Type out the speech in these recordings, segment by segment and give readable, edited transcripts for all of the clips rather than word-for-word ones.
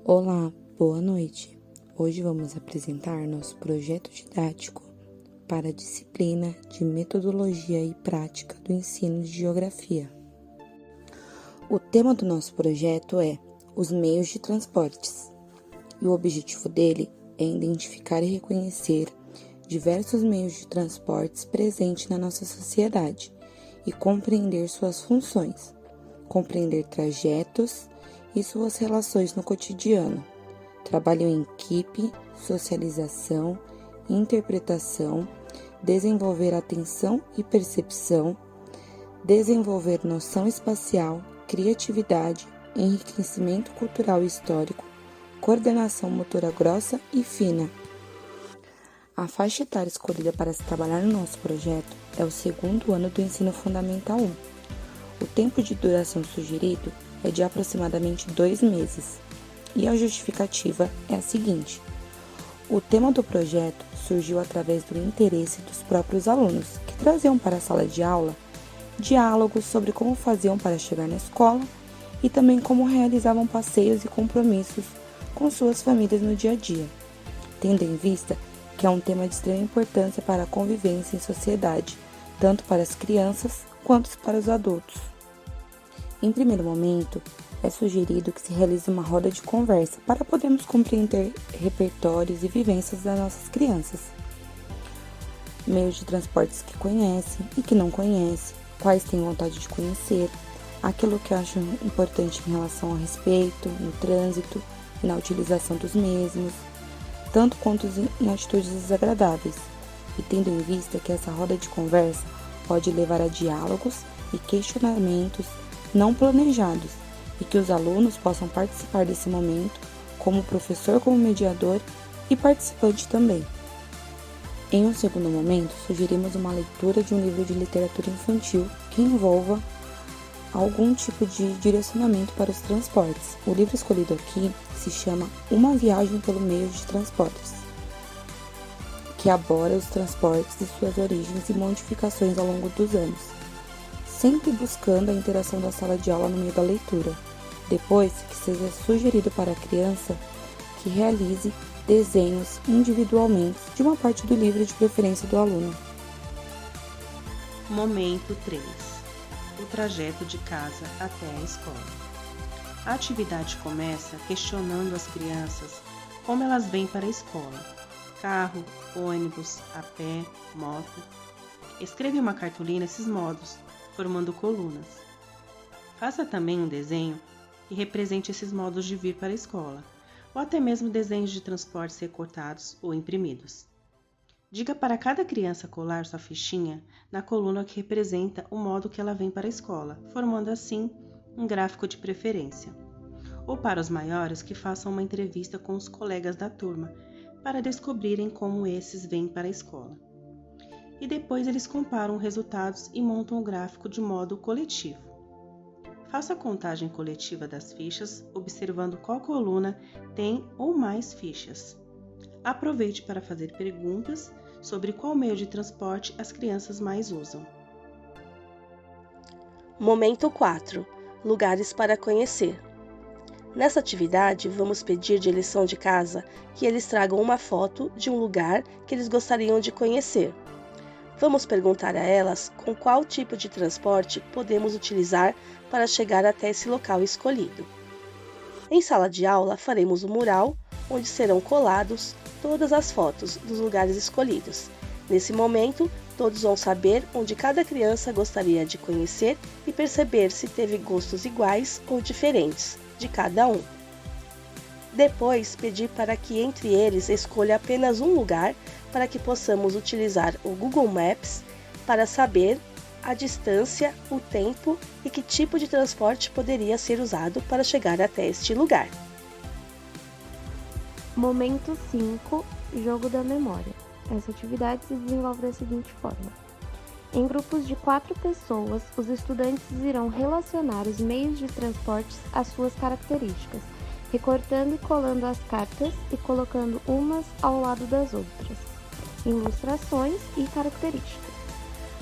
Olá, boa noite. Hoje vamos apresentar nosso projeto didático para a disciplina de Metodologia e Prática do Ensino de Geografia. O tema do nosso projeto é os meios de transportes, e o objetivo dele é identificar e reconhecer diversos meios de transportes presentes na nossa sociedade e compreender suas funções, compreender trajetos e suas relações no cotidiano, trabalho em equipe, socialização, interpretação, desenvolver atenção e percepção, desenvolver noção espacial, criatividade, enriquecimento cultural e histórico, coordenação motora grossa e fina. A faixa etária escolhida para se trabalhar no nosso projeto é o 2º ano do Ensino Fundamental 1. O tempo de duração sugerido é de aproximadamente 2 meses, e a justificativa é a seguinte: o tema do projeto surgiu através do interesse dos próprios alunos, que traziam para a sala de aula diálogos sobre como faziam para chegar na escola e também como realizavam passeios e compromissos com suas famílias no dia a dia, tendo em vista que é um tema de extrema importância para a convivência em sociedade, tanto para as crianças quanto para os adultos. Em primeiro momento, é sugerido que se realize uma roda de conversa para podermos compreender repertórios e vivências das nossas crianças. Meios de transportes que conhecem e que não conhecem, quais têm vontade de conhecer, aquilo que acham importante em relação ao respeito, no trânsito e na utilização dos mesmos, tanto quanto em atitudes desagradáveis, e tendo em vista que essa roda de conversa pode levar a diálogos e questionamentos não planejados, e que os alunos possam participar desse momento como professor, como mediador e participante também. Em um segundo momento, sugerimos uma leitura de um livro de literatura infantil que envolva algum tipo de direcionamento para os transportes. O livro escolhido aqui se chama Uma Viagem pelo Meio de Transportes, que aborda os transportes e suas origens e modificações ao longo dos anos, sempre buscando a interação da sala de aula no meio da leitura. Depois, que seja sugerido para a criança que realize desenhos individualmente de uma parte do livro, de preferência do aluno. Momento 3. O trajeto de casa até a escola. A atividade começa questionando as crianças como elas vêm para a escola: carro, ônibus, a pé, moto. Escreva em uma cartolina esses modos, formando colunas. Faça também um desenho que represente esses modos de vir para a escola, ou até mesmo desenhos de transportes recortados ou imprimidos. Diga para cada criança colar sua fichinha na coluna que representa o modo que ela vem para a escola, formando assim um gráfico de preferência. Ou para os maiores, que façam uma entrevista com os colegas da turma para descobrirem como esses vêm para a escola. E depois eles comparam resultados e montam o gráfico de modo coletivo. Faça a contagem coletiva das fichas, observando qual coluna tem ou mais fichas. Aproveite para fazer perguntas sobre qual meio de transporte as crianças mais usam. Momento 4. Lugares para conhecer. Nessa atividade, vamos pedir de lição de casa que eles tragam uma foto de um lugar que eles gostariam de conhecer. Vamos perguntar a elas com qual tipo de transporte podemos utilizar para chegar até esse local escolhido. Em sala de aula, faremos um mural onde serão colados todas as fotos dos lugares escolhidos. Nesse momento, todos vão saber onde cada criança gostaria de conhecer e perceber se teve gostos iguais ou diferentes de cada um. Depois, pedir para que entre eles escolha apenas um lugar para que possamos utilizar o Google Maps para saber a distância, o tempo e que tipo de transporte poderia ser usado para chegar até este lugar. Momento 5. Jogo da memória. Essa atividade se desenvolve da seguinte forma: em grupos de 4 pessoas, os estudantes irão relacionar os meios de transportes às suas características, recortando e colando as cartas e colocando umas ao lado das outras, ilustrações e características.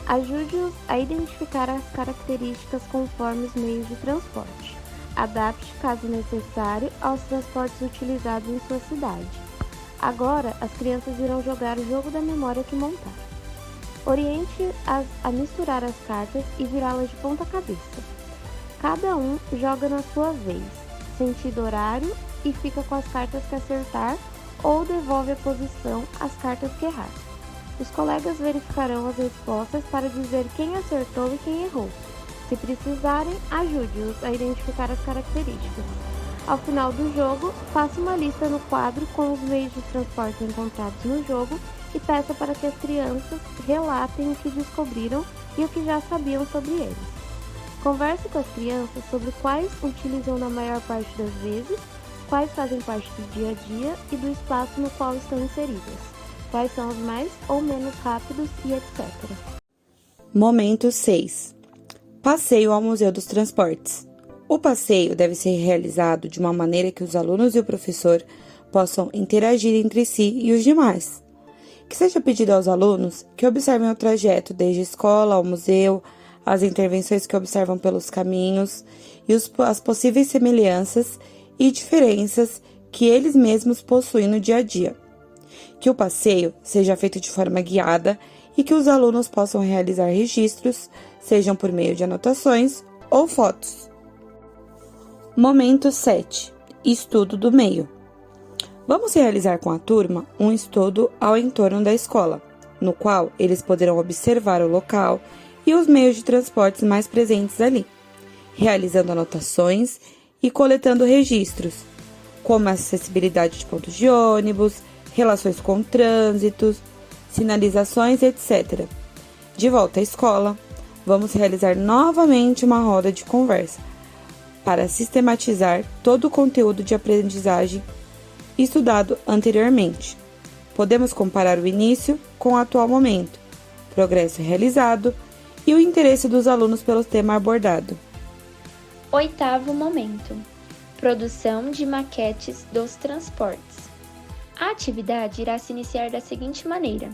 Ajude-os a identificar as características conforme os meios de transporte. adapte, caso necessário, aos transportes utilizados em sua cidade. Agora, as crianças irão jogar o jogo da memória que montaram. Oriente-as a misturar as cartas e virá-las de ponta cabeça. Cada um joga na sua vez, sentido horário, e fica com as cartas que acertar ou devolve a posição às cartas que errar. Os colegas verificarão as respostas para dizer quem acertou e quem errou. Se precisarem, ajude-os a identificar as características. Ao final do jogo, faça uma lista no quadro com os meios de transporte encontrados no jogo e peça para que as crianças relatem o que descobriram e o que já sabiam sobre eles. Converse com as crianças sobre quais utilizam na maior parte das vezes, quais fazem parte do dia a dia e do espaço no qual estão inseridas, quais são os mais ou menos rápidos e etc. Momento 6. Passeio ao Museu dos Transportes. O passeio deve ser realizado de uma maneira que os alunos e o professor possam interagir entre si e os demais. Que seja pedido aos alunos que observem o trajeto desde a escola ao museu, as intervenções que observam pelos caminhos e as possíveis semelhanças e diferenças que eles mesmos possuem no dia a dia. Que o passeio seja feito de forma guiada e que os alunos possam realizar registros, sejam por meio de anotações ou fotos. Momento 7. Estudo do meio. Vamos realizar com a turma um estudo ao entorno da escola, no qual eles poderão observar o local e os meios de transportes mais presentes ali, realizando anotações e coletando registros, como a acessibilidade de pontos de ônibus, relações com trânsitos, sinalizações, etc. De volta à escola, vamos realizar novamente uma roda de conversa para sistematizar todo o conteúdo de aprendizagem estudado anteriormente. Podemos comparar o início com o atual momento, progresso realizado e o interesse dos alunos pelo tema abordado. 8º momento: produção de maquetes dos transportes. A atividade irá se iniciar da seguinte maneira: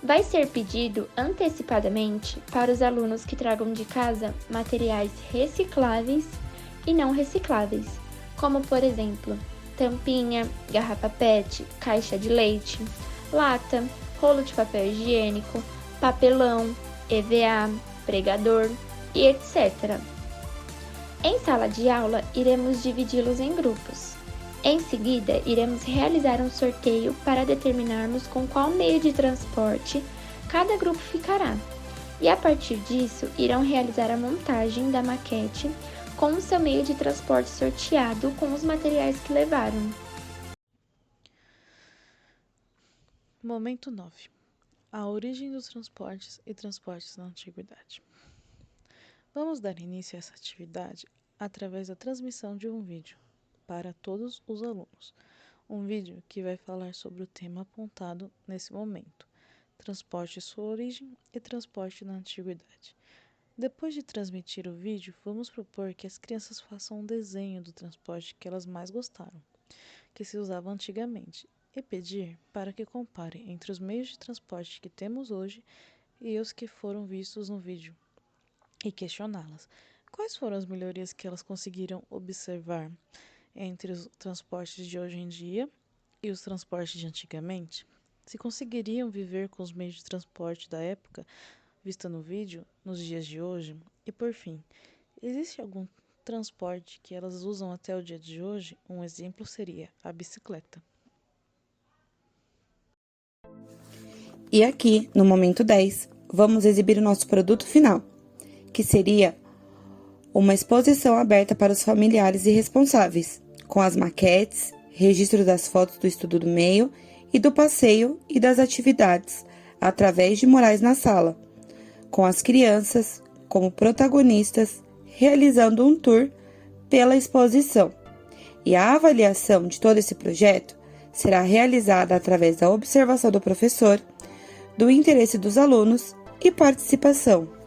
vai ser pedido antecipadamente para os alunos que tragam de casa materiais recicláveis e não recicláveis, como por exemplo, tampinha, garrafa PET, caixa de leite, lata, rolo de papel higiênico, papelão, EVA, pregador e etc. Em sala de aula, iremos dividi-los em grupos. Em seguida, iremos realizar um sorteio para determinarmos com qual meio de transporte cada grupo ficará. E a partir disso, irão realizar a montagem da maquete com o seu meio de transporte sorteado com os materiais que levaram. Momento 9. A origem dos transportes e transportes na antiguidade. Vamos dar início a essa atividade através da transmissão de um vídeo para todos os alunos. Um vídeo que vai falar sobre o tema apontado nesse momento: transporte, sua origem e transporte na antiguidade. Depois de transmitir o vídeo, vamos propor que as crianças façam um desenho do transporte que elas mais gostaram, que se usava antigamente, e pedir para que comparem entre os meios de transporte que temos hoje e os que foram vistos no vídeo, e questioná-las quais foram as melhorias que elas conseguiram observar entre os transportes de hoje em dia e os transportes de antigamente, se conseguiriam viver com os meios de transporte da época vista no vídeo nos dias de hoje, e por fim, existe algum transporte que elas usam até o dia de hoje? Um exemplo seria a bicicleta. E aqui, no momento 10, vamos exibir o nosso produto final, que seria uma exposição aberta para os familiares e responsáveis, com as maquetes, registro das fotos do estudo do meio e do passeio e das atividades, através de murais na sala, com as crianças como protagonistas, realizando um tour pela exposição. E a avaliação de todo esse projeto será realizada através da observação do professor, do interesse dos alunos e participação.